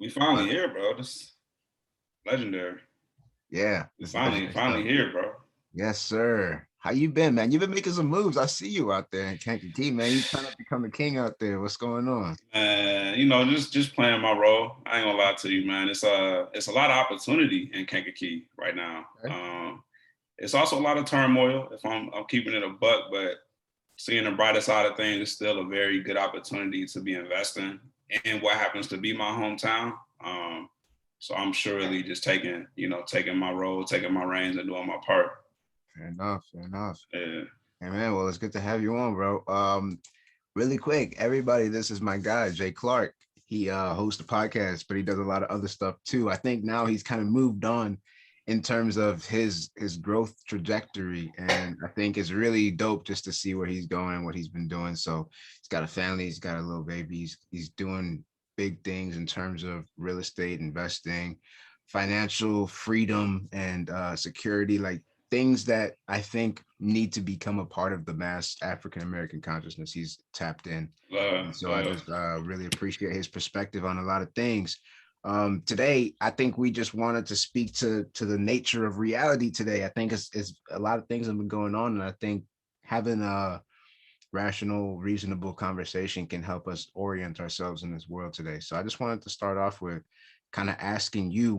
We finally here, bro. This legendary. Yeah, We it's finally legendary stuff. here, bro. Yes, sir. How you been, man? You've been making some moves. I see you out there in Kankakee, man. You trying to become the king out there. What's going on? Man, just playing my role. I ain't gonna lie to you, man. It's a lot of opportunity in Kankakee right now. Okay. It's also a lot of turmoil. If I'm keeping it a buck, but seeing the brighter side of things, it's still a very good opportunity to be investing in what happens to be my hometown. So I'm surely just taking my role, taking my reins, and doing my part. Fair enough. Fair enough. Yeah. Hey, man. Well, it's good to have you on, bro. Really quick, everybody, this is my guy, Jay Clark. He hosts a podcast, but he does a lot of other stuff too. I think now he's kind of moved on in terms of his growth trajectory, and I think it's really dope just to see where he's going, what he's been doing. So he's got a family, he's got a little baby, he's doing big things in terms of real estate investing, financial freedom, and security, like things that I think need to become a part of the mass African American consciousness. He's tapped in. And so I just really appreciate his perspective on a lot of things. Today, I think we just wanted to speak to the nature of reality today. I think it's a lot of things have been going on, and I think having a rational, reasonable conversation can help us orient ourselves in this world today. So I just wanted to start off with kind of asking you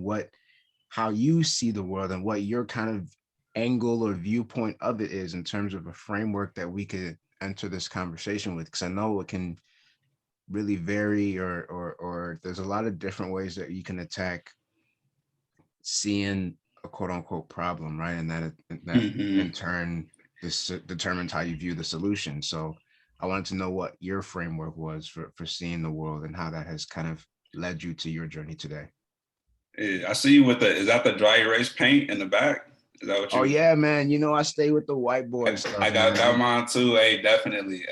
how you see the world and what your kind of angle or viewpoint of it is in terms of a framework that we could enter this conversation with, because I know it can really vary, or there's a lot of different ways that you can attack seeing a quote unquote problem, right? And that hmm in turn this determines how you view the solution. So I wanted to know what your framework was for seeing the world and how that has kind of led you to your journey today. Yeah, I see you with is that the dry erase paint in the back? Is that what Oh you? yeah, man. You know, I stay with the whiteboard I stuff, got man. mine too. Hey, definitely.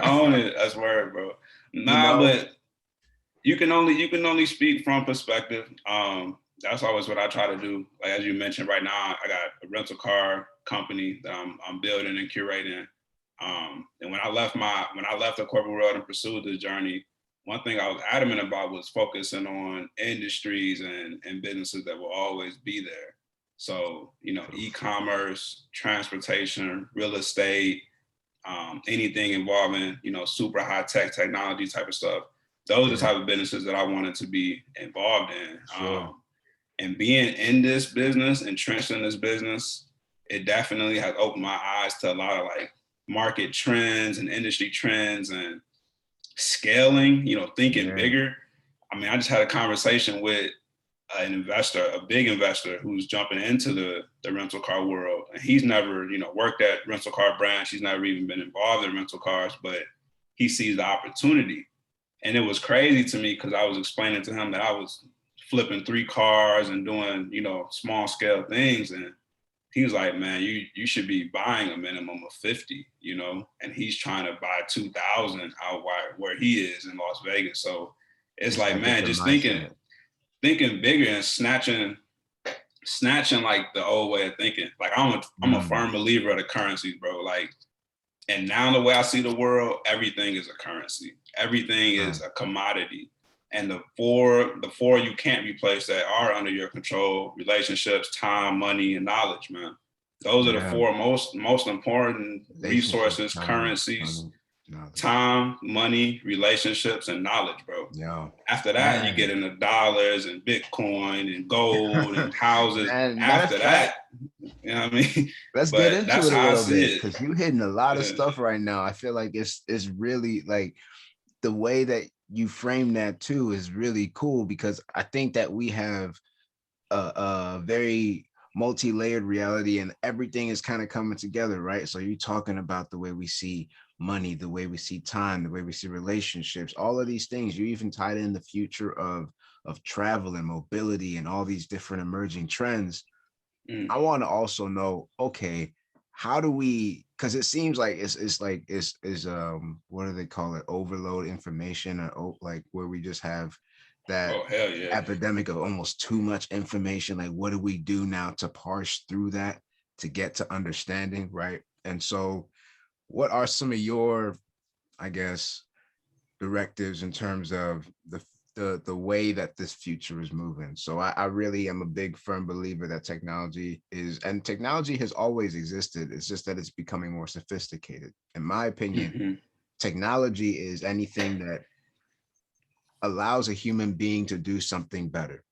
Own it. That's word, bro. You Nah, know, but you can only speak from perspective. That's always what I try to do. Like as you mentioned, right now I got a rental car company that I'm building and curating. And when I left the corporate world and pursued this journey, one thing I was adamant about was focusing on industries and businesses that will always be there. So, e-commerce, transportation, real estate, anything involving, super high tech technology type of stuff. Those are the yeah, type of businesses that I wanted to be involved in. sure. And being in this business, entrenched in this business, it definitely has opened my eyes to a lot of like market trends and industry trends and scaling, thinking Yeah, bigger. I mean, I just had a conversation with an investor, a big investor who's jumping into the rental car world. And he's never, worked at rental car brands. He's never even been involved in rental cars, but he sees the opportunity. And it was crazy to me because I was explaining to him that I was flipping 3 cars and doing, small scale things. And he was like, man, you should be buying a minimum of 50, and he's trying to buy 2,000 out where he is in Las Vegas. So it's it's like, that man, different just thinking mindset. bigger and snatching like the old way of thinking. Like I'm a Mm, firm believer of the currencies, bro. Like, and now the way I see the world, everything is a currency. Everything is right. a commodity. And the four you can't replace that are under your control: relationships, time, money, and knowledge, man. Those are the Yeah, four most important relationships, resources, time, currencies: money, knowledge. time, money, relationships, and knowledge, bro. Yeah, After that, you get man. into dollars and Bitcoin and gold and houses. Man, matter of After fact, that, you know what I mean? let's get But into that's it a how I little see bit it. because you hitting a lot of Yeah. stuff right now. I feel like it's really like the way that you frame that too is really cool because I think that we have a very multi-layered reality and everything is kind of coming together, right? So you're talking about the way we see money, the way we see time, the way we see relationships, all of these things. You even tied in the future of travel and mobility and all these different emerging trends. Mm. I want to also know, okay, how do we, because it seems like it's like is what do they call it, overload information, or like where we just have that Oh hell yeah. epidemic of almost too much information. Like what do we do now to parse through that to get to understanding, right? And so what are some of your, I guess, directives in terms of the way that this future is moving. So I really am a big firm believer that technology is, and technology has always existed. It's just that it's becoming more sophisticated. In my opinion, Mhm. technology is anything that allows a human being to do something better.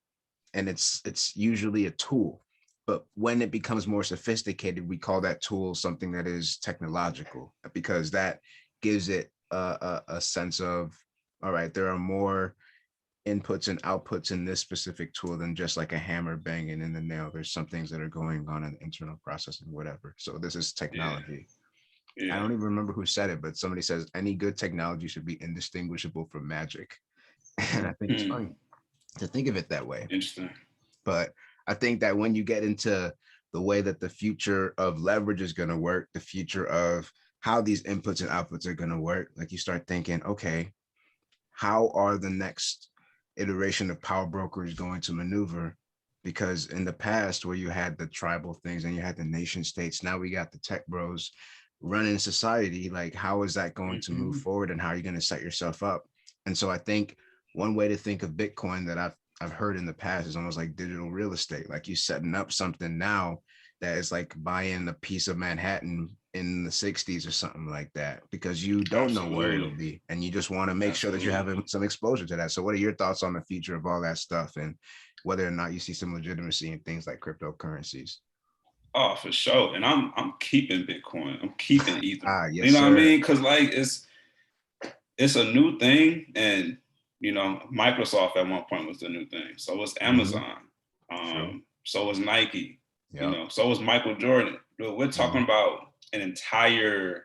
And it's usually a tool. But when it becomes more sophisticated, we call that tool something that is technological, because that gives it a sense of, all right, there are more inputs and outputs in this specific tool than just like a hammer banging in the nail. There's some things that are going on in internal processing, whatever. So this is Yeah, technology. I yeah. don't even remember who said it, but somebody says any good technology should be indistinguishable from magic. And I think it's Hmm. funny to think of it that way. Interesting. But I think that when you get into the way that the future of leverage is going to work, the future of how these inputs and outputs are going to work, like you start thinking, okay, how are the next iteration of power brokers going to maneuver? Because in the past, where you had the tribal things and you had the nation states, now we got the tech bros running society. Like, how is that going to move Mhm. forward, and how are you going to set yourself up? And so I think one way to think of Bitcoin that I've heard in the past is almost like digital real estate. Like you setting up something now that is like buying a piece of Manhattan in the 60s or something like that, because you don't know where it'll Absolutely. be and you just want to make sure that you're Absolutely. having some exposure to that. So what are your thoughts on the future of all that stuff, and whether or not you see some legitimacy in things like cryptocurrencies? Oh, for sure. And I'm keeping Bitcoin. I'm keeping Ether. Ah, You yes, know what I sir. mean? Because like it's a new thing, and Microsoft at one point was the new thing. So was Mm-hmm. Amazon. True. So was Nike. Yep. So was Michael Jordan. Dude, we're talking Mm-hmm. about an entire.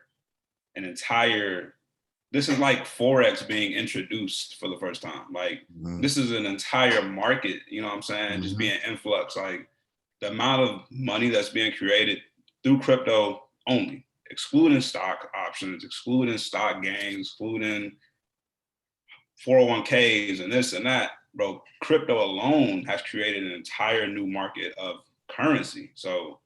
This is like forex being introduced for the first time. Like Mm-hmm. this is an entire market. You know what I'm saying? Just Mm-hmm. being influx. Like the amount of money that's being created through crypto only, excluding stock options, excluding stock gains, excluding 401ks and this and that, bro. Crypto alone has created an entire new market of currency. So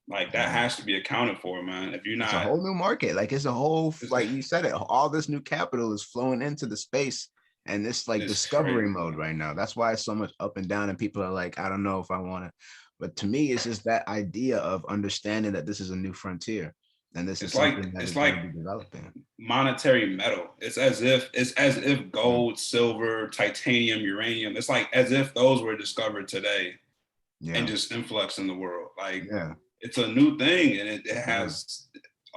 like that Yeah. has to be accounted for, man. If you're It's a not, whole new market. Like it's a whole, it's, like you said it, all this new capital is flowing into the space, and it's like it's discovery crazy, mode man. right now. That's why it's so much up and down, and people are like, I don't know if I want to. But to me, it's just that idea of understanding that this is a new frontier, and this is It's like something that it's is going like to be developing. monetary metal. It's as if Mm. gold, silver, titanium, uranium. It's like as if those were discovered today and Yeah, just influx in the world. Like yeah, it's a new thing, and it yeah. has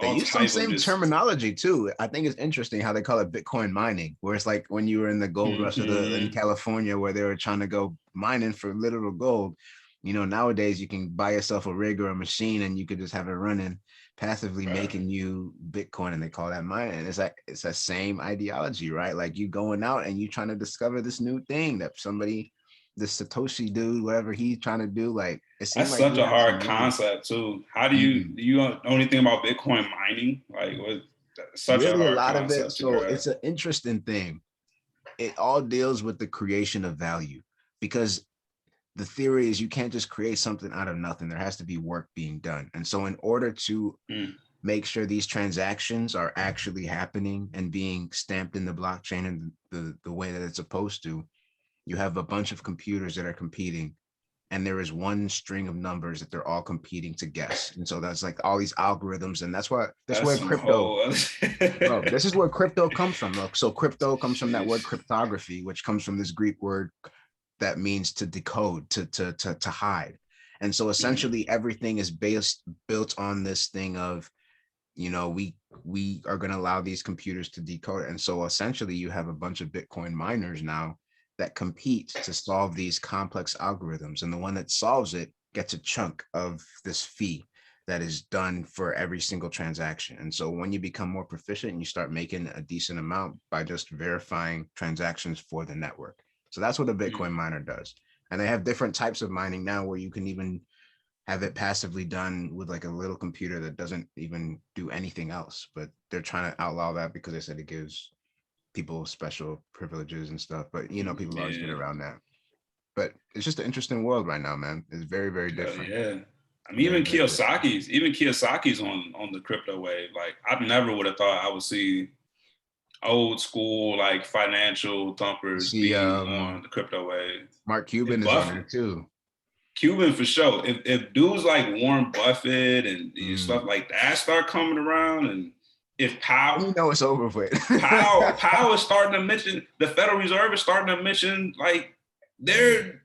They all use some type of same just. terminology too. I think it's interesting how they call it Bitcoin mining, where it's like when you were in the gold rush of the in Mhm. California, where they were trying to go mining for literal gold. Nowadays you can buy yourself a rig or a machine and you could just have it running, passively Right. making you Bitcoin, and they call that mining. And it's like it's that same ideology, right? Like you going out and you trying to discover this new thing that somebody, this Satoshi dude, whatever he's trying to do. Like it seemed That's like such he a had hard some really. concept too. How do you Mhm. do you know anything about Bitcoin mining? Like what? That's such a Really, a hard lot of it. concept to So grasp. it's an interesting thing. It all deals with the creation of value, because the theory is you can't just create something out of nothing. There has to be work being done. And so, in order to Mm. make sure these transactions are actually happening and being stamped in the blockchain in the way that it's supposed to, you have a bunch of computers that are competing, and there is one string of numbers that they're all competing to guess. And so that's like all these algorithms, and that's That's where some crypto. whole. Bro, this is where crypto comes from. Look, so crypto comes from that word Sheesh. cryptography, which comes from this Greek word that means to decode, to hide. And so Mhm. essentially everything is built on this thing of, we are going to allow these computers to decode it. And so essentially you have a bunch of Bitcoin miners now that compete to solve these complex algorithms. And the one that solves it gets a chunk of this fee that is done for every single transaction. And so when you become more proficient and you start making a decent amount by just verifying transactions for the network. So that's what a Bitcoin Mm. miner does. And they have different types of mining now where you can even have it passively done with like a little computer that doesn't even do anything else. But they're trying to outlaw that because they said it gives people special privileges and stuff. But people always get Yeah. around that. But it's just an interesting world right now, man. It's very, very Hell different. yeah. I mean, Very, very different. Even Kiyosaki's on the crypto wave. Like, I never would have thought I would see old school like financial thumpers See, be on the crypto wave. Mark If Cuban is on there Buffett, too. Cuban for sure. If dudes like Warren Buffett and Mm. stuff like that start coming around, and if You know it's over with. Powell is starting to mention, the Federal Reserve is starting to mention, like they're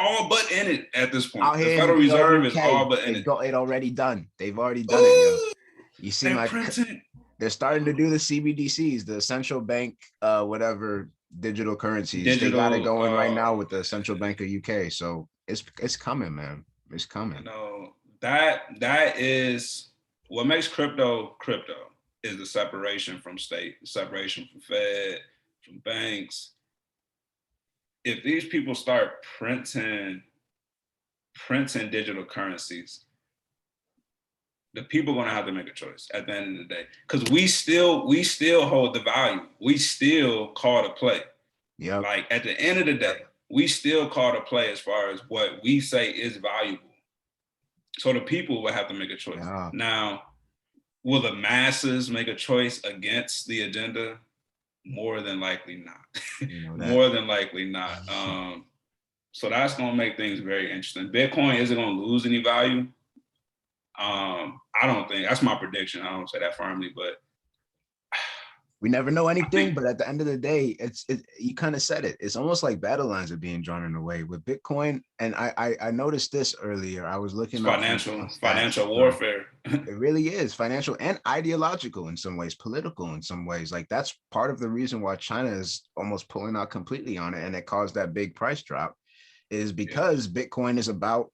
all but in it at this point. Out The here in Federal good old Reserve is UK, all but in they've it. got it already done. They've already done it, yo. Ooh, You see they're my printing. they're starting to do the CBDCs, the central bank whatever digital currencies. They got it Digital, going right now with the Central Bank of UK. So it's coming, man. It's you coming. know, that is what makes crypto crypto, is the separation from state, the separation from Fed, from banks. If these people start printing digital currencies, the people are going to have to make a choice at the end of the day, because we still hold the value. We still call to play. Yep. Like at the end of the day, we still call to play as far as what we say is valuable. So the people will have to make a choice. Yeah. Now, will the masses make a choice against the agenda? More than likely not. You know that. More than likely not. So that's going to make things very interesting. Bitcoin isn't going to lose any value. I don't think, that's my prediction. I don't say that firmly, but we never know anything, but at the end of the day, you kind of said it. It's almost like battle lines are being drawn in a way with Bitcoin. And I noticed this earlier. I was looking up financial warfare. It really is financial and ideological in some ways, political in some ways. Like that's part of the reason why China is almost pulling out completely on it, and it caused that big price drop, is because Bitcoin is about,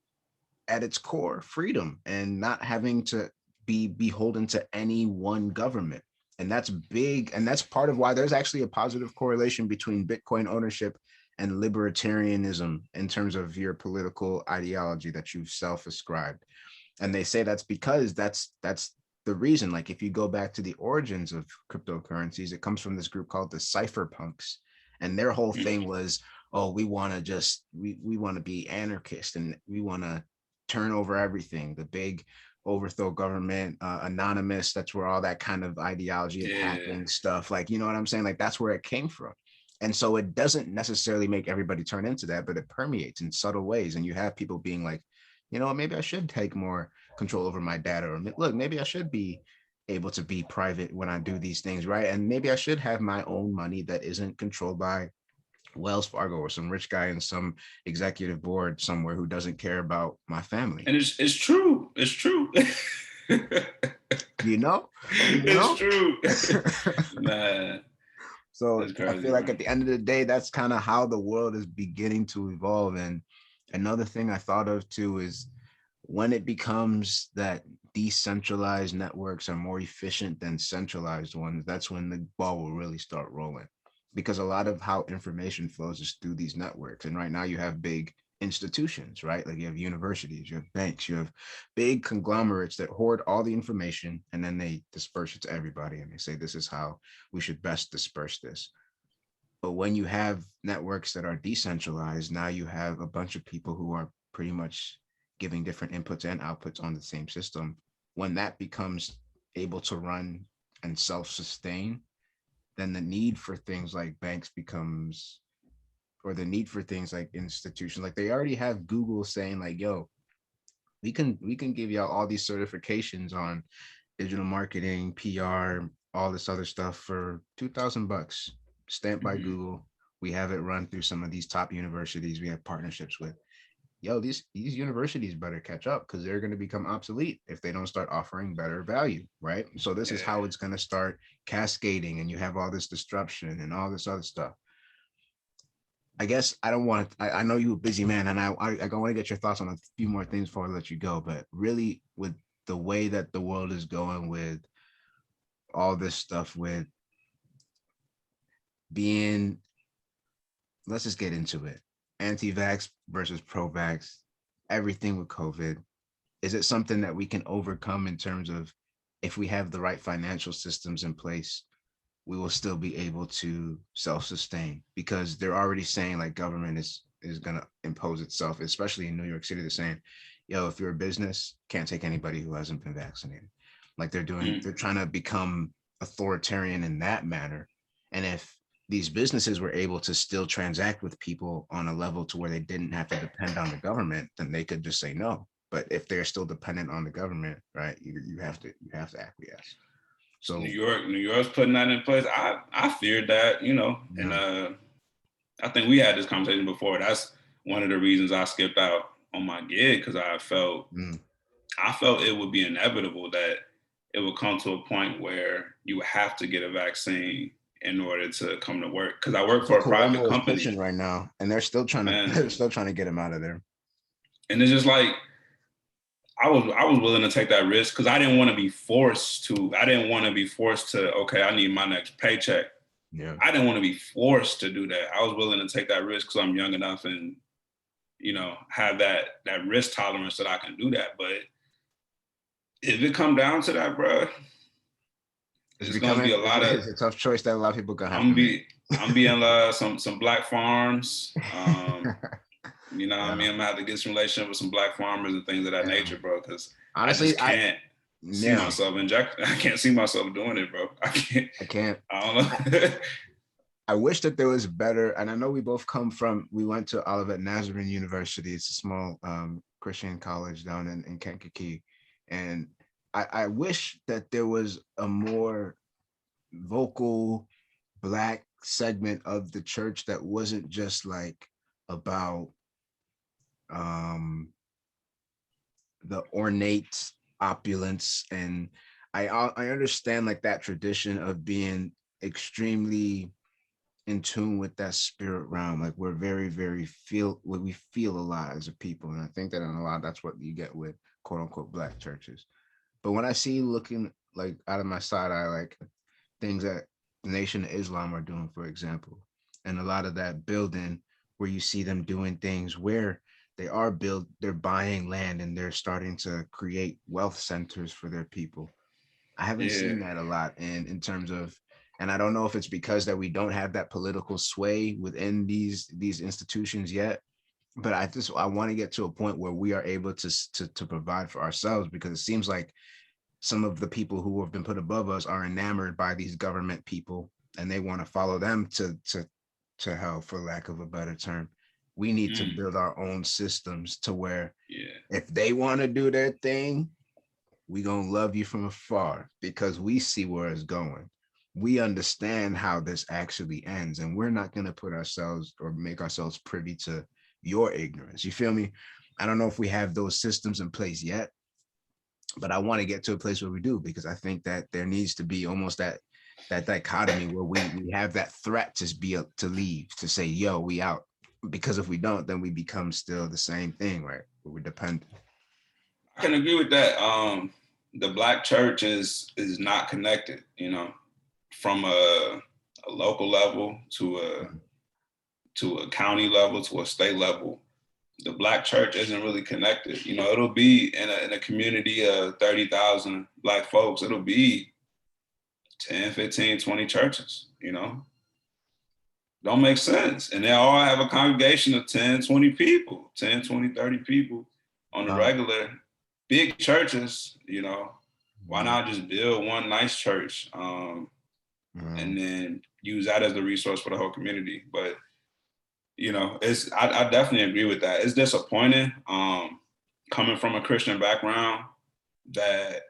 at its core, freedom and not having to be beholden to any one government. And that's big. And that's part of why there's actually a positive correlation between Bitcoin ownership and libertarianism in terms of your political ideology that you've self-ascribed. And they say that's because that's the reason. Like if you go back to the origins of cryptocurrencies, it comes from this group called the cypherpunks. And their whole thing was, oh, we want to just, we want to be anarchist and we want to turn over everything, the big overthrow government, anonymous. That's where all that kind of ideology of hacking stuff, like, you know what I'm saying? Like that's where it came from. And so it doesn't necessarily make everybody turn into that, but it permeates in subtle ways. And you have people being like, you know, maybe I should take more control over my data, or look, maybe I should be able to be private when I do these things, right? And maybe I should have my own money that isn't controlled by Wells Fargo or some rich guy in some executive board somewhere who doesn't care about my family. And it's true. It's true. You know? It's true. Man. So I feel like at the end of the day, that's kind of how the world is beginning to evolve. And another thing I thought of too is when it becomes that decentralized networks are more efficient than centralized ones, that's when the ball will really start rolling. Because a lot of how information flows is through these networks. And right now you have big institutions, right? Like you have universities, you have banks, you have big conglomerates that hoard all the information and then they disperse it to everybody. And they say, this is how we should best disperse this. But when you have networks that are decentralized, now you have a bunch of people who are pretty much giving different inputs and outputs on the same system. When that becomes able to run and self-sustain, then the need for things like banks becomes, or the need for things like institutions, like they already have Google saying like, yo, we can give y'all all these certifications on digital marketing, PR, all this other stuff for $2,000, stamped by Google. We have it run through some of these top universities we have partnerships with. Yo, these universities better catch up because they're going to become obsolete if they don't start offering better value, right? So this is how it's going to start cascading, and you have all this disruption and all this other stuff. I guess I don't want to, I know you're a busy man, and I want to get your thoughts on a few more things before I let you go, but really with the way that the world is going with all this stuff with being, let's just get into it. Anti-vax versus pro-vax, everything with COVID. Is it something that we can overcome in terms of if we have the right financial systems in place, we will still be able to self-sustain? Because they're already saying like government is going to impose itself, especially in New York City. They're saying, yo, if you're a business, can't take anybody who hasn't been vaccinated. Like they're trying to become authoritarian in that manner. And if these businesses were able to still transact with people on a level to where they didn't have to depend on the government, then they could just say no. But if they're still dependent on the government, right, you have to acquiesce. So New York's putting that in place. I feared that, you know, and yeah. I think we had this conversation before. That's one of the reasons I skipped out on my gig, because Mm. I felt it would be inevitable that it would come to a point where you would have to get a vaccine in order to come to work. Because I work So for a private Cuomo is company, pushing right now, and they're still trying to man, they're still trying to get him out of there. and it's just like I was willing to take that risk because I didn't want to be forced to. I didn't want to be forced to. Okay, I need my next paycheck. Yeah. I didn't want to be forced to do that. I was willing to take that risk because I'm young enough and, you know, have that risk tolerance that I can do that. But if it come down to that, bro, it's gonna be a lot of. It's a tough choice that a lot of people gonna have I'm to make. be I'm being some black farms. You know what I Yeah. mean? I'm gonna have to get some relationship with some black farmers and things of that Yeah. nature, bro. Because I Honestly, just can't see yeah, myself inject. I can't see myself doing it, bro. I can't. I can't. I don't know. I wish that there was better, and I know we both we went to Olivet Nazarene University. It's a small Christian college down in Kankakee. And I wish that there was a more vocal Black segment of the church that wasn't just like about um the ornate opulence. And I understand like that tradition of being extremely in tune with that spirit realm. Like we're very, very we feel a lot as a people. And I think that in a lot, that's what you get with quote unquote Black churches. But when I see looking like out of my side eye, like things that the Nation of Islam are doing, for example, and a lot of that building where you see them doing things where they're buying land and they're starting to create wealth centers for their people. I haven't Yeah, seen that a lot in terms of, and I don't know if it's because that we don't have that political sway within these institutions yet. But I want to get to a point where we are able to provide for ourselves, because it seems like some of the people who have been put above us are enamored by these government people, and they want to follow them to hell, for lack of a better term. We need to mm, build our own systems to where yeah, if they want to do their thing, we gonna love you from afar because we see where it's going. We understand how this actually ends, and we're not gonna put ourselves or make ourselves privy to your ignorance. You feel me? I don't know if we have those systems in place yet, but I want to get to a place where we do, because I think that there needs to be almost that dichotomy where we have that threat to leave, to say, yo, we out. Because if we don't, then we become still the same thing, right? We're dependent. I can agree with that. The Black church is not connected. You know, from a local level to a county level to a state level, the Black church isn't really connected. You know, it'll be in a community of 30,000 Black folks, it'll be 10, 15, 20 churches, you know? Don't make sense. And they all have a congregation of 10, 20 people, 10, 20, 30 people on the Wow. regular. Big churches, you know, why Yeah. not just build one nice church and then use that as the resource for the whole community? But you know, I definitely agree with that. It's disappointing coming from a Christian background that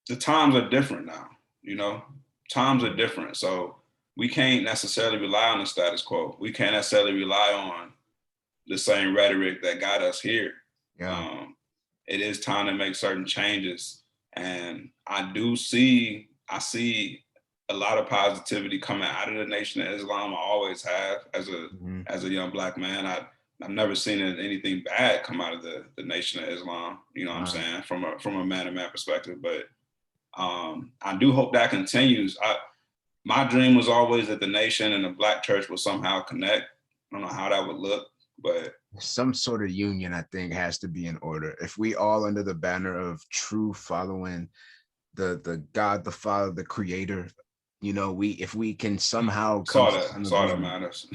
the times are different now, you know, times are different. So we can't necessarily rely on the status quo. We can't necessarily rely on the same rhetoric that got us here. Yeah. Um, it is time to make certain changes. And I see a lot of positivity coming out of the Nation of Islam. I always have Mhm. as a young Black man. I've never seen anything bad come out of the Nation of Islam. You know what I'm Wow. saying, from a man to man perspective. But I do hope that continues. My dream was always that the nation and the Black church would somehow connect. I don't know how that would look, but Some sort of union, I think, has to be in order. If we all under the banner of true following the God, the Father, the Creator, we if we can somehow come to some it's all that agreement. matters.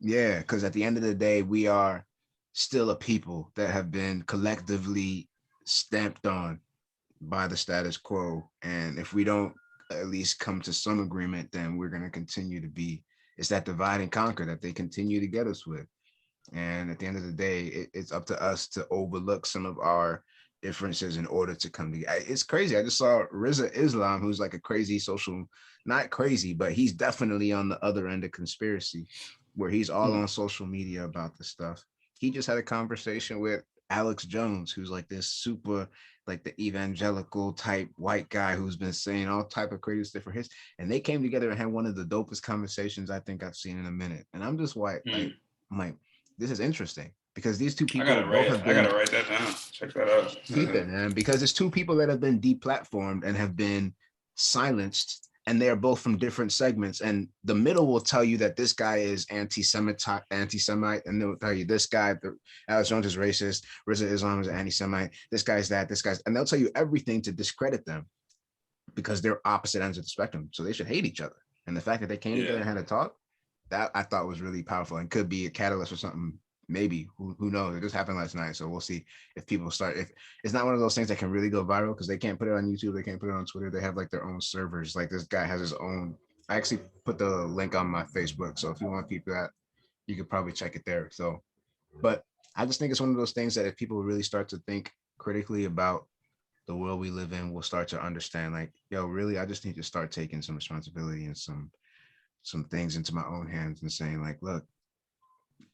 Yeah, because at the end of the day, we are still a people that have been collectively stamped on by the status quo. And if we don't at least come to some agreement, then we're going to continue to be, it's that divide and conquer that they continue to get us with. And at the end of the day, it's up to us to overlook some of our differences in order to come together. It's crazy. I just saw Riza Islam, who's like a crazy social, not crazy, but he's definitely on the other end of conspiracy, where he's all on social media about this stuff. He just had a conversation with Alex Jones, who's like this super, like the evangelical type white guy who's been saying all type of crazy stuff for his, and they came together and had one of the dopest conversations I think I've seen in a minute. And I'm just white, like, I'm like, this is interesting because these two people both have I been, gotta write that down. Check that out. keep it, man, because it's two people that have been deplatformed and have been silenced, and they are both from different segments. And the middle will tell you that this guy is anti-Semite, and they'll tell you this guy, Alex Jones is racist, Riza Islam is anti-Semite, this guy's that, this guy's, and they'll tell you everything to discredit them because they're opposite ends of the spectrum. So they should hate each other. And the fact that they came together and had a talk, that I thought was really powerful and could be a catalyst or something. Maybe, who knows? It just happened last night, so we'll see if people start. If it's not one of those things that can really go viral because they can't put it on YouTube, they can't put it on Twitter. They have like their own servers. Like this guy has his own. I actually put the link on my Facebook, so if you want people that, you could probably check it there. So, but I just think it's one of those things that if people really start to think critically about the world we live in, we'll start to understand. Like, yo, really, I just need to start taking some responsibility and some things into my own hands and saying, like, look,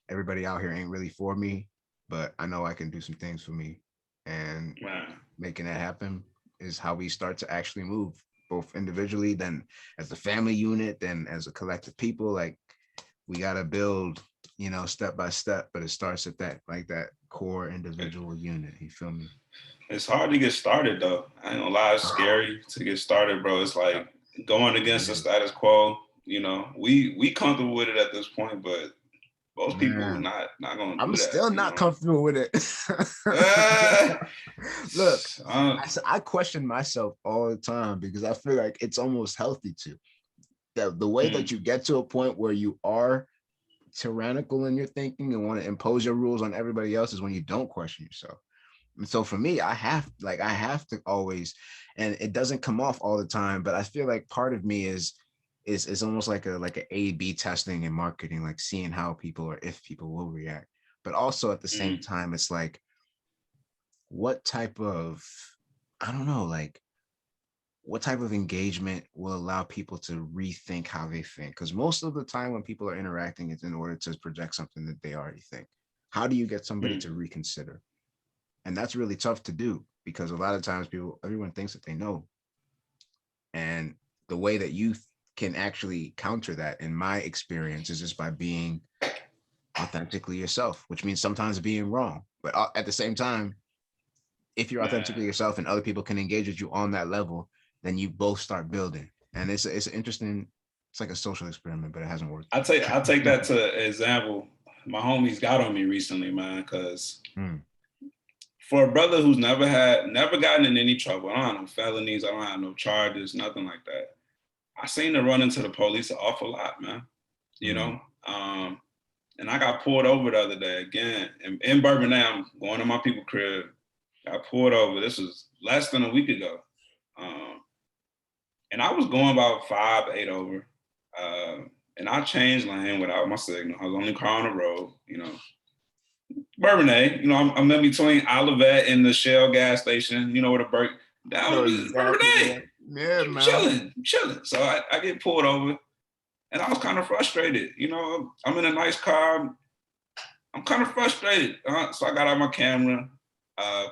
everybody out here ain't really for me, but I know I can do some things for me. And making that happen is how we start to actually move, both individually, then as a family unit, then as a collective people. Like we gotta build, step by step, but it starts at that, like that core individual unit. You feel me? It's hard to get started though. I ain't gonna lie, it's scary to get started, bro. It's like going against the status quo. We comfortable with it at this point, but most people not gonna do that. I'm still not comfortable with it. Look, I question myself all the time because I feel like it's almost healthy to. The way that you get to a point where you are tyrannical in your thinking and want to impose your rules on everybody else is when you don't question yourself. And so for me, I have to always, and it doesn't come off all the time, but I feel like part of me is almost like a A/B testing in marketing, like seeing how people or if people will react. But also at the same time, it's like, what type of, I don't know, like what type of engagement will allow people to rethink how they think? Because most of the time when people are interacting, it's in order to project something that they already think. How do you get somebody to reconsider? And that's really tough to do because a lot of times everyone thinks that they know. And the way that you can actually counter that, in my experience, is just by being authentically yourself, which means sometimes being wrong. But at the same time, if you're authentically yourself and other people can engage with you on that level, then you both start building. And it's interesting. It's like a social experiment, but it hasn't worked. I'll take that to example. My homies got on me recently, man, because for a brother who's never gotten in any trouble, I don't have no felonies, I don't have no charges, nothing like that. I seen her run into the police an awful lot, man. And I got pulled over the other day again in Bourbonnais. I'm going to my people's crib. Got pulled over. This was less than a week ago. And I was going about 5-8 over. And I changed lane without my signal. I was the only car on the road, Bourbonnais, I'm in between Olivet and the Shell gas station, where the break down Bourbonnais. Yeah, man. Chilling. So I get pulled over and I was kind of frustrated. I'm in a nice car. I'm kind of frustrated. So I got out my camera.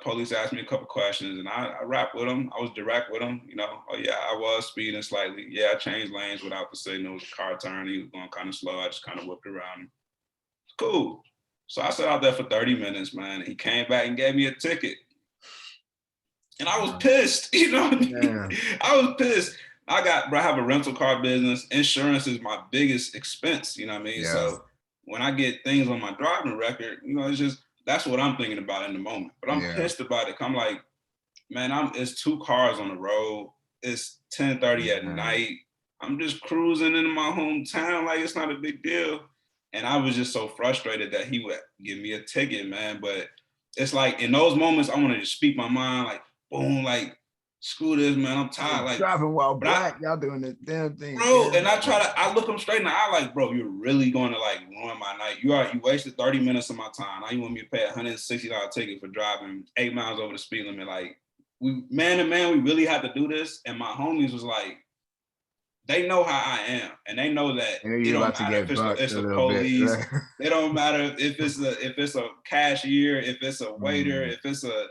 Police asked me a couple questions and I rapped with them. I was direct with them, oh yeah, I was speeding slightly. Yeah, I changed lanes without the signal. The car turned, he was going kind of slow. I just kind of whipped around him. It's cool. So I sat out there for 30 minutes, man. He came back and gave me a ticket. And I was pissed, I was pissed. I have a rental car business. Insurance is my biggest expense, Yeah. So when I get things on my driving record, it's just, that's what I'm thinking about in the moment. But I'm pissed about it. I'm like, man, it's 2 cars on the road. It's 10:30 at night. I'm just cruising into my hometown. Like, it's not a big deal. And I was just so frustrated that he would give me a ticket, man. But it's like in those moments, I want to just speak my mind, like, boom, like screw this, man. I'm tired. Like, driving while but black, y'all doing the damn thing. bro, and I look them straight in the eye like, bro, you're really going to like ruin my night. You wasted 30 minutes of my time. Now you want me to pay a $160 ticket for driving 8 miles over the speed limit. Like, we man to man, we really had to do this. And my homies was like, they know how I am, and they know that it don't matter if it's a police. It don't matter if it's a cashier, if it's a waiter, if it's a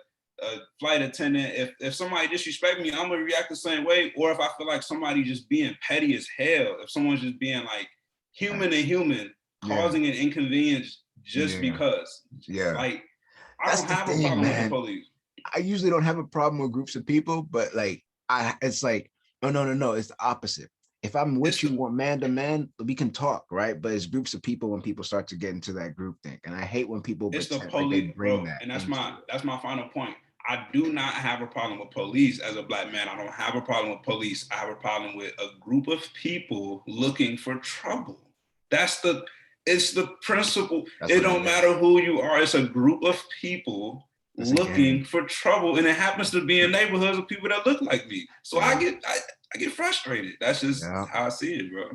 flight attendant. If somebody disrespect me, I'm gonna react the same way. Or if I feel like somebody just being petty as hell, if someone's just being like human to human, causing an inconvenience just because. Yeah. Like, I don't have a problem with the police. I usually don't have a problem with groups of people, but like it's like, no, it's the opposite. If I'm with you man to man, we can talk, right? But it's groups of people when people start to get into that group thing. And I hate when people it's the police, like bring that. And that's my final point. I do not have a problem with police as a black man. I don't have a problem with police. I have a problem with a group of people looking for trouble. It's the principle. It don't matter who you are. It's a group of people looking for trouble. And it happens to be in neighborhoods of people that look like me. So I get frustrated. That's just how I see it, bro.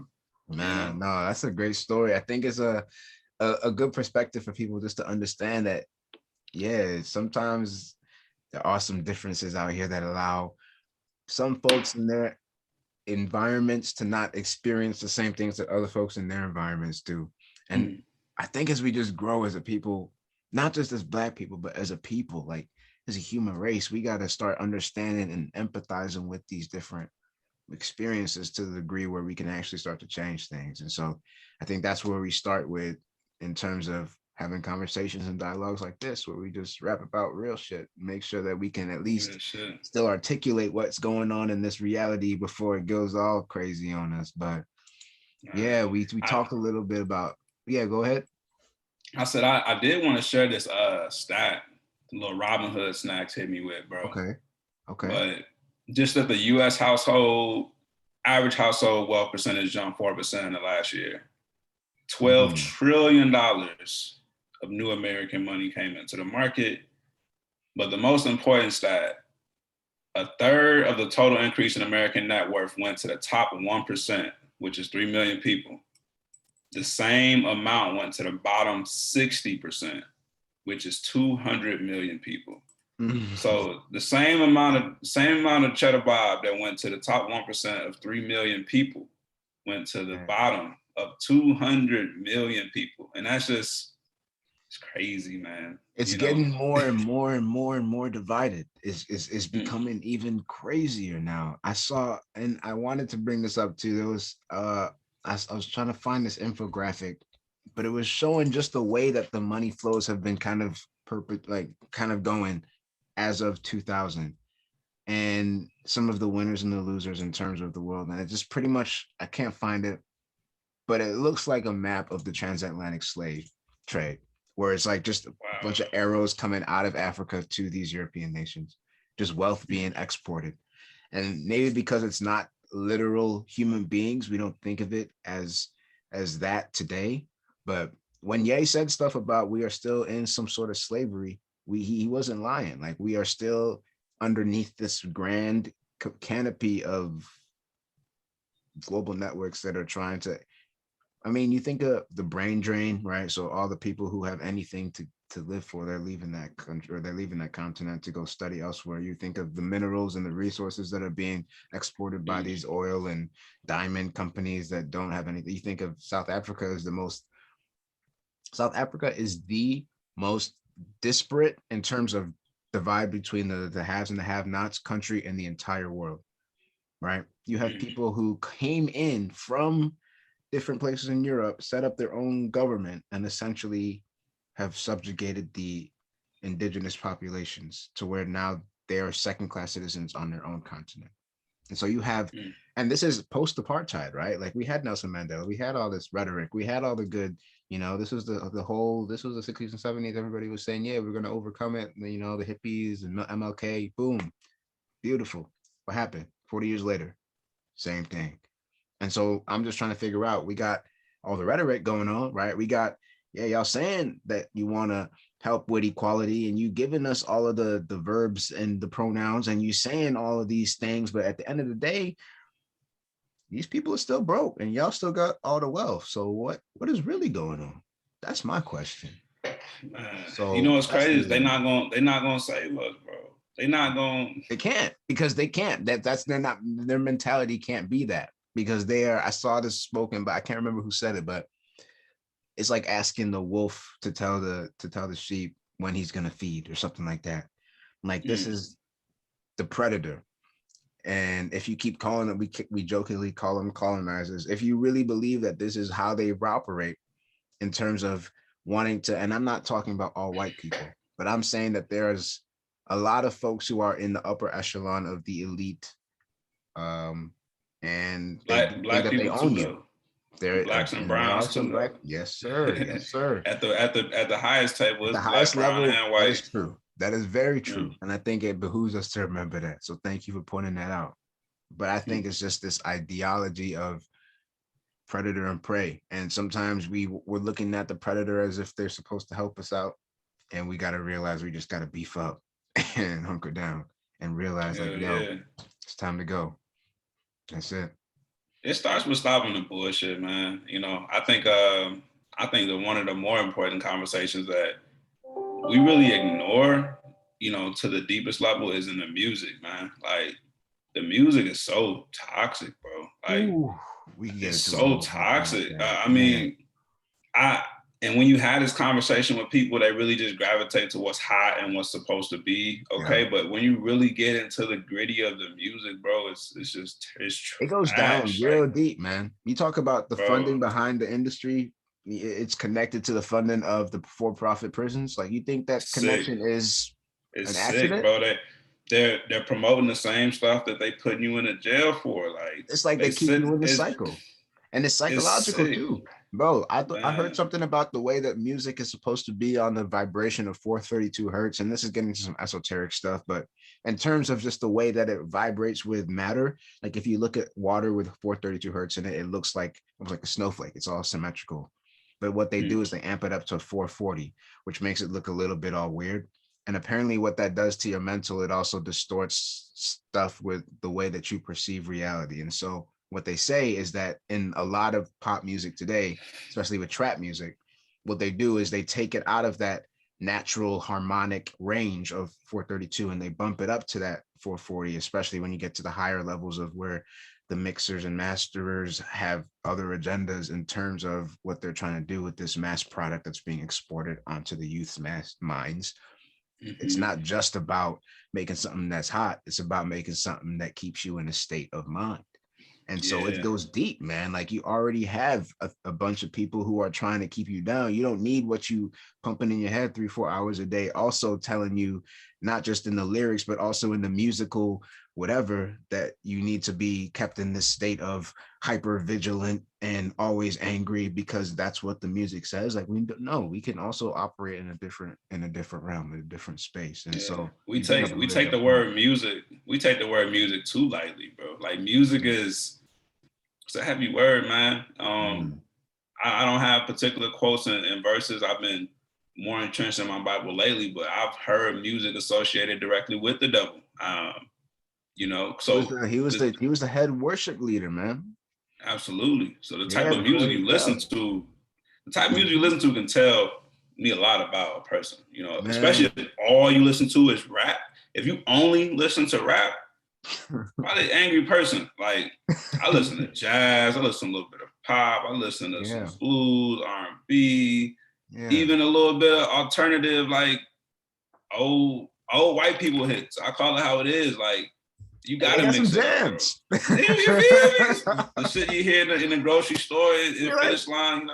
Man, no, that's a great story. I think it's a good perspective for people just to understand that, sometimes there are some differences out here that allow some folks in their environments to not experience the same things that other folks in their environments do. And I think as we just grow as a people, not just as black people, but as a people, like as a human race, we got to start understanding and empathizing with these different experiences to the degree where we can actually start to change things. And so I think that's where we start with in terms of having conversations and dialogues like this, where we just rap about real shit, make sure that we can at least still articulate what's going on in this reality before it goes all crazy on us. But we talked a little bit about, go ahead. I said, I did want to share this stat, the little Robin Hood snacks hit me with, bro. Okay. But just that the U.S. average household wealth percentage jumped 4% in the last year. $12 trillion of new American money came into the market. But the most important stat, a third of the total increase in American net worth went to the top 1%, which is 3 million people. The same amount went to the bottom 60%, which is 200 million people. So the same amount of cheddar bob that went to the top 1% of 3 million people went to the bottom of 200 million people. And that's just, it's crazy, man. It's getting more and more and more and more divided. It's becoming even crazier now. I saw, and I wanted to bring this up too. There was I was trying to find this infographic, but it was showing just the way that the money flows have been kind of going as of 2000, and some of the winners and the losers in terms of the world. And it just pretty much, I can't find it, but it looks like a map of the transatlantic slave trade, where it's like just a bunch of arrows coming out of Africa to these European nations, just wealth being exported. And maybe because it's not literal human beings, we don't think of it as that today. But when Ye said stuff about we are still in some sort of slavery, he wasn't lying. Like, we are still underneath this grand canopy of global networks that are trying to, I mean, you think of the brain drain, right? So all the people who have anything to live for, they're leaving that country, or they're leaving that continent to go study elsewhere. You think of the minerals and the resources that are being exported by these oil and diamond companies that don't have anything. You think of South Africa is the most disparate in terms of divide between the haves and the have-nots country in the entire world, right? You have people who came in from different places in Europe, set up their own government, and essentially have subjugated the indigenous populations to where now they are second-class citizens on their own continent. And so you have, and this is post-apartheid, right? Like, we had Nelson Mandela, we had all this rhetoric, we had all the good, this was the 60s and 70s. Everybody was saying, yeah, we're going to overcome it. The hippies and MLK, boom, beautiful. What happened? 40 years later, same thing. And so I'm just trying to figure out, we got all the rhetoric going on, right? We got, y'all saying that you want to help with equality, and you giving us all of the verbs and the pronouns, and you saying all of these things, but at the end of the day, these people are still broke and y'all still got all the wealth. So what is really going on? That's my question. Man, you know So what's crazy is they not gonna save us, bro. They not gonna. they can't, because they can't. That's they're not, their mentality can't be that, because they are. I saw this spoken, but I can't remember who said it, but it's like asking the wolf to tell the sheep when he's gonna feed or something like that. Like, this Mm, is the predator. And if you keep calling them, we jokingly call them colonizers. If you really believe that this is how they operate in terms of wanting to, and I'm not talking about all white people, but I'm saying that there's a lot of folks who are in the upper echelon of the elite, um, and they do think black that they people own too, you. though. There Blacks and and there are browns some too, black. though. Yes, sir. Yes, sir. At the highest table, At the it's black, highest brown, level, and that white. is true. That is very Mm, true. And I think it behooves us to remember that. So thank you for pointing that out. But I mm. think it's just this ideology of predator and prey. And sometimes we're looking at the predator as if they're supposed to help us out. And we got to realize we just got to beef up and hunker down and realize, like, Hell yo, yeah. it's time to go. That's it. It starts with stopping the bullshit, man. I think that one of the more important conversations that we really ignore, to the deepest level is in the music, man. Like, the music is so toxic, bro. Like, Ooh, we can get it's into a so whole talk about toxic. that. I Man, mean, I and when you have this conversation with people, they really just gravitate to what's hot and what's supposed to be yeah. okay. But when you really get into the gritty of the music, bro, it's It goes down trash, real deep, man. You talk about the bro. funding behind the industry, it's connected to the funding of the for-profit prisons. Like, you think that Sick. connection is It's an sick, accident? bro. They're promoting the same stuff that they putting you in a jail for. Like, It's like they they keep sit. you in the cycle. And it's It's psychological sick, too. Bro, I heard man. something about the way that music is supposed to be on the vibration of 432 hertz. And this is getting into some esoteric stuff, but in terms of just the way that it vibrates with matter, like if you look at water with 432 hertz in it, it looks like almost like a snowflake. It's all symmetrical. But what they do Mm, is they amp it up to 440, which makes it look a little bit all weird. And apparently, what that does to your mental, it also distorts stuff with the way that you perceive reality. And so, what they say is that in a lot of pop music today, especially with trap music, what they do is they take it out of that natural harmonic range of 432 and they bump it up to that 440, especially when you get to the higher levels of where the mixers and masterers have other agendas in terms of what they're trying to do with this mass product that's being exported onto the youth's mass minds. It's mhm. not just about making something that's hot, it's about making something that keeps you in a state of mind. And so it Yeah, goes deep, man. Like, you already have a bunch of people who are trying to keep you down. You don't need what you pumping in your head 3 4 hours a day, also telling you, not just in the lyrics, but also in the musical whatever, that you need to be kept in this state of hyper vigilant and always angry because that's what the music says. Like, we don't know, we can also operate in a different realm, in a different space. And yeah. so We you bring up take a we really take good the point. word music. We take the word music too lightly, bro. Like, music is it's a heavy word, man. Mm. I don't have particular quotes and verses. I've been more entrenched in my Bible lately, but I've heard music associated directly with the devil. He was So the he was the the he was the head worship leader, man. absolutely. So the type Yeah, of before music he you listen fell. to, the type of music you Mhm. listen to can tell me a lot about a person. Especially Man. if all you listen to is rap. If you only listen to rap, probably an angry person. Like, I listen to jazz, I listen to a little bit of pop, I listen to some Yeah, blues, R&B, yeah. even a little bit of alternative, like old white people hits. I call it how it is. Like, you Hey, they gotta got some mix it up, bro. jams. You feel me? The shit you hear in the grocery store, in You're like, finish line,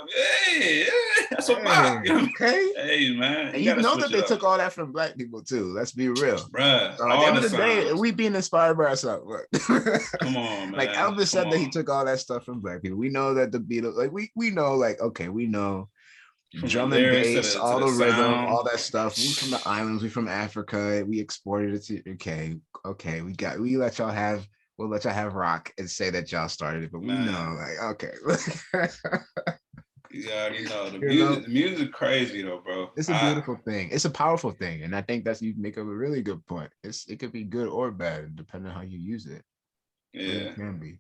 hey, that's a vibe. hey, okay. Hey, man, And you you gotta know switch that it they up, took all that from black people too. Let's be real. bruh. So at the All end the of the day, sounds. we being inspired by ourselves. Look. Come on, Like man. Elvis Come said that he on. took all that stuff from black people. We know that the Beatles, like we know, like, okay, we know From the drum and lyrics to bass, the to all the the rhythm, sound. all that stuff. We from the islands, we from Africa, we exported it to, okay, we let y'all have, we'll let y'all have rock and say that y'all started it, but we Man, know, like, okay. You already know You know, the music crazy though, bro. it's a beautiful thing. It's a powerful thing, and I think that's you make a really good point. It could be good or bad depending on how you use it. It really Yeah. can be.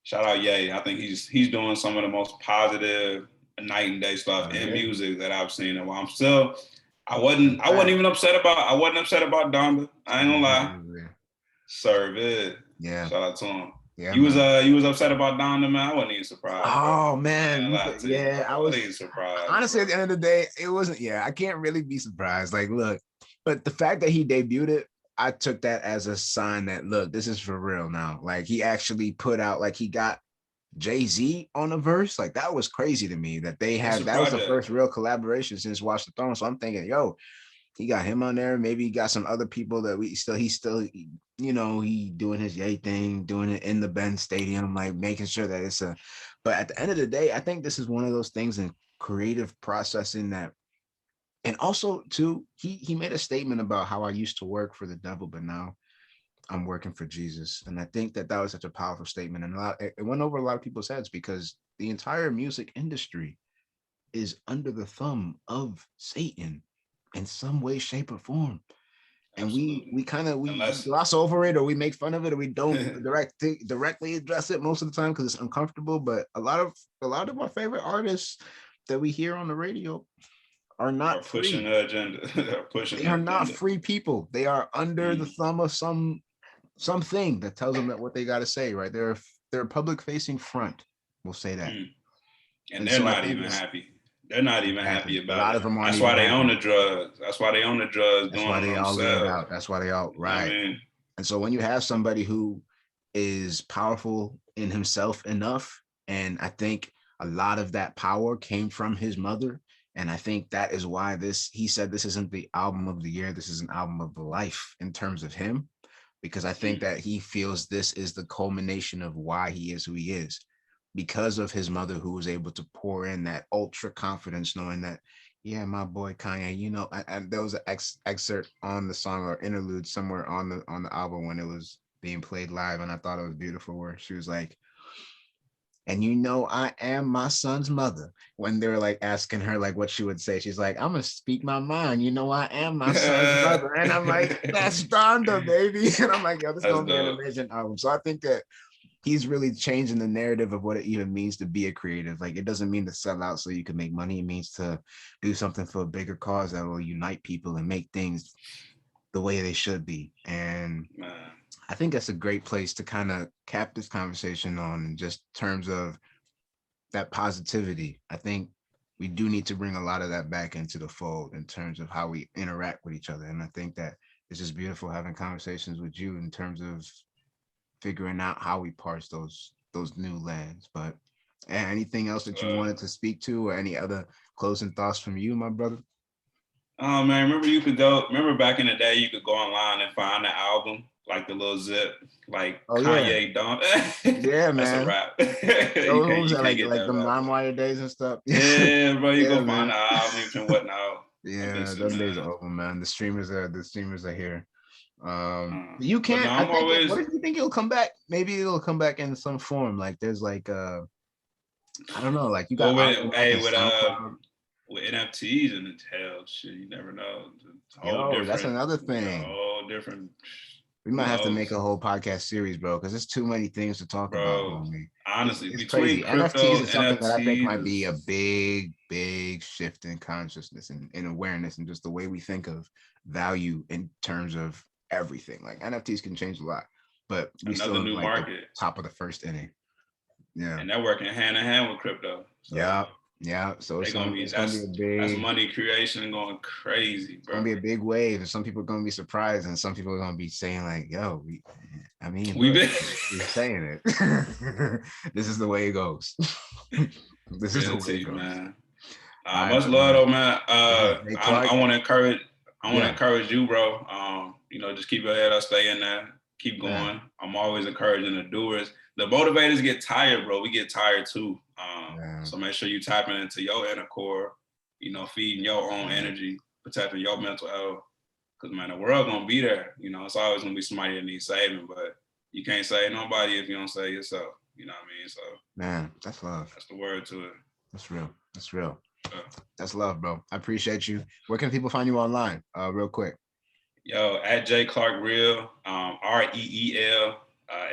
Shout out Ye. I think he's doing some of the most positive night and day stuff in Yeah. music that I've seen. And while I wasn't even upset about Donda. I ain't gonna lie. Serve it. Yeah. Shout out to him. Yeah, You was man. you was upset about Donda, man. I wasn't even surprised, bro. Oh I man, ain't lie to you, bro. yeah, I I was wasn't even surprised, honestly bro. at the end of the day, it wasn't. Yeah, I can't really be surprised. Like, look, but the fact that he debuted it, I took that as a sign that look, this is for real now. Like, he actually put out, like, he got Jay-Z on a verse. Like, that was crazy to me that they It's had a that was the project. first real collaboration since Watch the Throne. So I'm thinking, yo, he got him on there. Maybe he got some other people that he's still, he doing his yay thing, doing it in the Ben Stadium, like making sure that it's a. But at the end of the day, I think this is one of those things in creative processing that, and also too, he made a statement about how I used to work for the devil, but now I'm working for Jesus, and I think that that was such a powerful statement, and it went over a lot of people's heads because the entire music industry is under the thumb of Satan in some way, shape, or form. And we Absolutely. kind of we Unless gloss over it, or we make fun of it, or we don't directly address it most of the time because it's uncomfortable. But a lot of our favorite artists that we hear on the radio are are not pushing free. the agenda. Are pushing They the are not agenda. free people. They are under the Mm, thumb of something that tells them that what they got to say. Right? They're a public facing front. We'll say that. mm. And And they're so I not think even it's happy. They're not even happy exactly a about lot it. of them aren't That's even why they own happy. the drugs. That's why they own the drugs, That's doing why them they all leaned themselves. out. That's why they all You know what I right. mean? And so when you have somebody who is powerful in himself enough, and I think a lot of that power came from his mother. And I think that is why he said this isn't the album of the year. This is an album of the life in terms of him, because I think Mm, that he feels this is the culmination of why he is who he is because of his mother, who was able to pour in that ultra confidence, knowing that, yeah, my boy Kanye, there was an excerpt on the song or interlude somewhere on the album when it was being played live, and I thought it was beautiful, where she was like, and I am my son's mother. When they were like asking her like what she would say, she's like, I'm gonna speak my mind. I am my son's mm. mother. And I'm like, that's Donda, baby. And I'm like, yo, this is That's gonna be an dope. amazing album. So I think that he's really changing the narrative of what it even means to be a creative. Like, it doesn't mean to sell out so you can make money. It means to do something for a bigger cause that will unite people and make things the way they should be. And Man. I think that's a great place to kind of cap this conversation on, just terms of that positivity. I think we do need to bring a lot of that back into the fold in terms of how we interact with each other. And I think that it's just beautiful having conversations with you in terms of figuring out how we parse those new lands. But anything else that you wanted to speak to, or any other closing thoughts from you, my brother? Oh man, remember back in the day you could go online and find the album, like the little zip, like Oh yeah, Kanye don't. yeah, That's a man. wrap. Oh, you what can't was you that, can't like get like that the back, bro. LimeWire days and stuff? Yeah, bro, you Yeah, go find man. the albums and whatnot. I Yeah, miss it, those days man. are over, man. The streamers are here. You But no, can't. I I'm think. always What if you think it'll come back? Maybe it'll come back in some form. Like, there's like I don't know. Like, you got well audio with back in hey SoundCloud. with NFTs and the hell shit, you never know. It's a whole Yo, that's different, another a thing. whole different. We Who might have to make knows, a whole podcast series, bro, because there's too many things to talk about, bro? homie. It's Honestly, it's between crazy. NFTs crypto, is something that I think NFTs might be a is big, big shift in consciousness and in awareness and just the way we think of value in terms of everything. Like, NFTs can change a lot, but we another still in new like the market, top of the first inning. Yeah. and they're working hand in hand with crypto. So Yeah. Yeah. So they're gonna be it's gonna be that's money creation going crazy, gonna bro. be a big wave, and some people are gonna be surprised, and some people are gonna be saying like, "Yo, I mean, We've look, been we're saying it. This is the way it goes. This is the real way to it you, goes." man. All right, Much my love man. though, man. This is Jay Clark. I want to Yeah, encourage you, bro. Just keep your head up, stay in there, keep man. going. I'm always encouraging the doers. The motivators get tired, bro. We get tired too. Man. So make sure you tapping into your inner core. Feeding your own Yeah. energy, protecting your mental health. Cause man, the world gonna be there. It's always gonna be somebody that needs saving, but you can't save nobody if you don't save yourself. You know what I mean? So Man, that's love. that's the word to it. That's real. That's real. Uh, That's love, bro. I appreciate you. Where can people find you online? Real quick. Yo, at J Clark Real, REEL,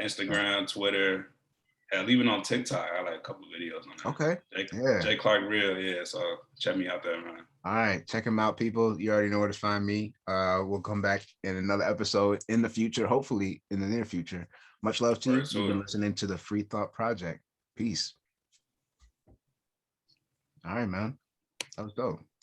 Instagram, Twitter, hell, even on TikTok, I like a couple of videos on Okay. there. Yeah. J Clark Real, yeah. So check me out there, man. All right. Check him out, people. You already know where to find me. We'll come back in another episode in the future, hopefully in the near future. Much love to you. Word to You've been it. listening to the Free Thought Project. Peace. All right, man. That was dope.